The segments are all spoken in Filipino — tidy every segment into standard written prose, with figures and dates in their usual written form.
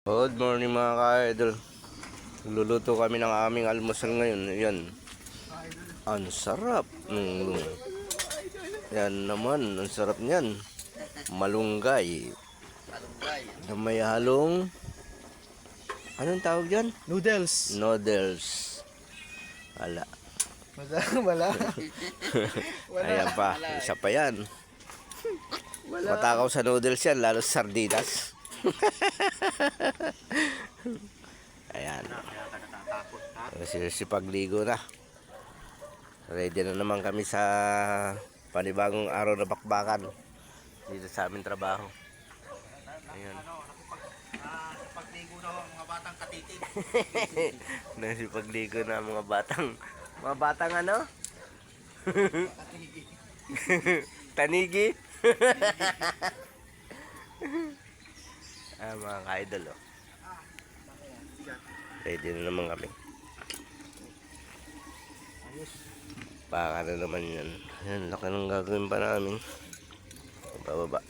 Good morning mga ka-idol. Luluto kami ng aming almusal ngayon. Yan. Ang sarap. Yan naman. Ang sarap niyan. Malunggay. Na may halong... Anong tawag dyan? Noodles. Noodles. Wala. Wala. Ayan pa. Isa pa yan. Matakaw sa noodles yan. Lalo sa sardinas. Ayan. Sipagligo na. Ready na naman kami sa panibagong araw na bakbakan dito sa aming trabaho. Ayan. Sipagligo na mga batang katitig. Sipagligo na mga batang ano? Tanigi. Mga ka-idol, oh. Ready na naman kami. Baka na naman yan. Ayan, laki ng gagawin pa namin. Bababa.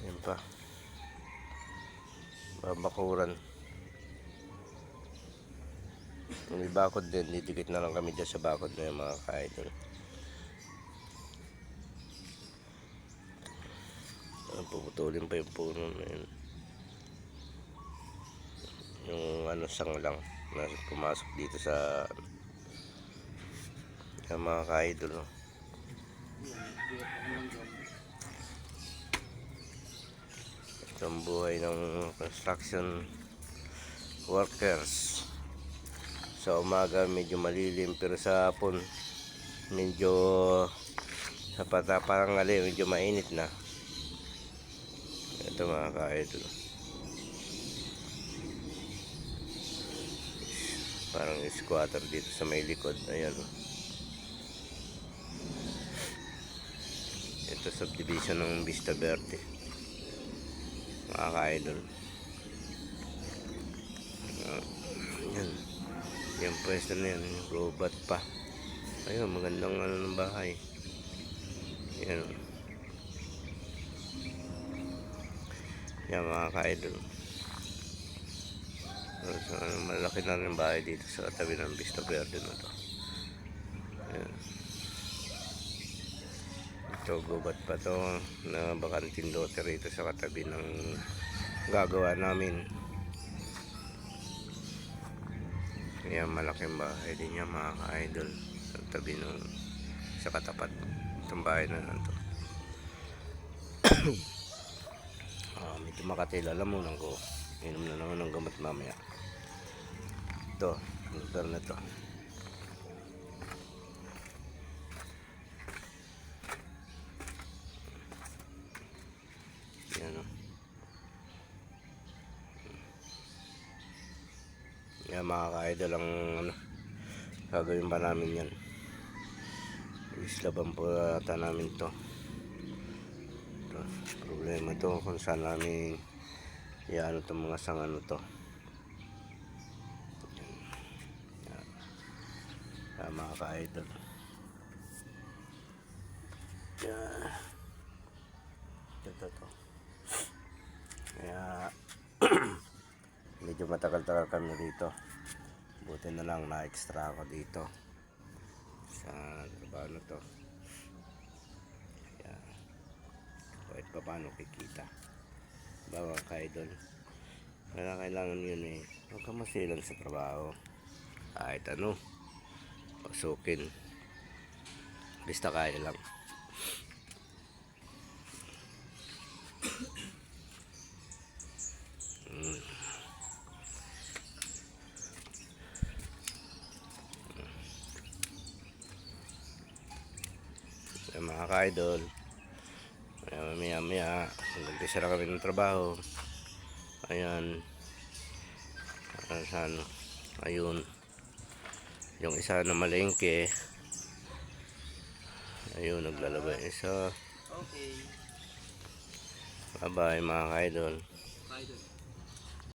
Ayan pa. Babakuran. May bakod din, didikit na lang kami dyan sa bakod na yung mga ka-idol. Puputulin pa yung puno na yun. Yung ano sang lang na pumasok dito sa mga ka-idol, no? Ito ang buhay ng construction workers. Sa umaga medyo malilim, pero sa hapon medyo sa parang medyo mainit na. Ito mga ka-idol, parang squatter dito sa may likod. Ayan, ito subdivision ng Vista Verde mga ka-idol. Ayan, yung pwesto na yan, robot pa. Ayun, magandang ano ng bahay. Ayan, yan mga ka-idol. So, malaki na rin bahay dito sa tabi ng Vista Verde na to. Ayan. Ito, gubat pa to na bakanting lote rito sa katabi ng gagawa namin. Ayan, malaking bahay din yan mga ka-idol sa tabi ng sa katapat itong bahay na ito. Medyo makatil, alam mo nang ko inom na naman ng gamot mamaya. Ito, lugar na to. Yan, o. Yan mga ka-idol, ang ano, gagawin pa namin yan. Islaban po ata namin to. Ito, problema to kung saan namin iano itong mga sangano to. Yan, mga ka-idol. Yan. Ito. Kaya medyo matagal-tagal kami dito. Buti na lang na extra ako dito sa trabaho na to. Kaya kahit pa paano kikita. Bawa ka-idol, kailangan yun eh. Huwag ka masilan sa trabaho. Kahit ano, pasukin. Basta kaya lang. Yung mga ka-idol, maya nag-isa na kami ng trabaho. Ayan, ano, ayun, yung isa na malengke, ayun, naglalabay isa. Okay. Bye bye mga ka-idol. Idol.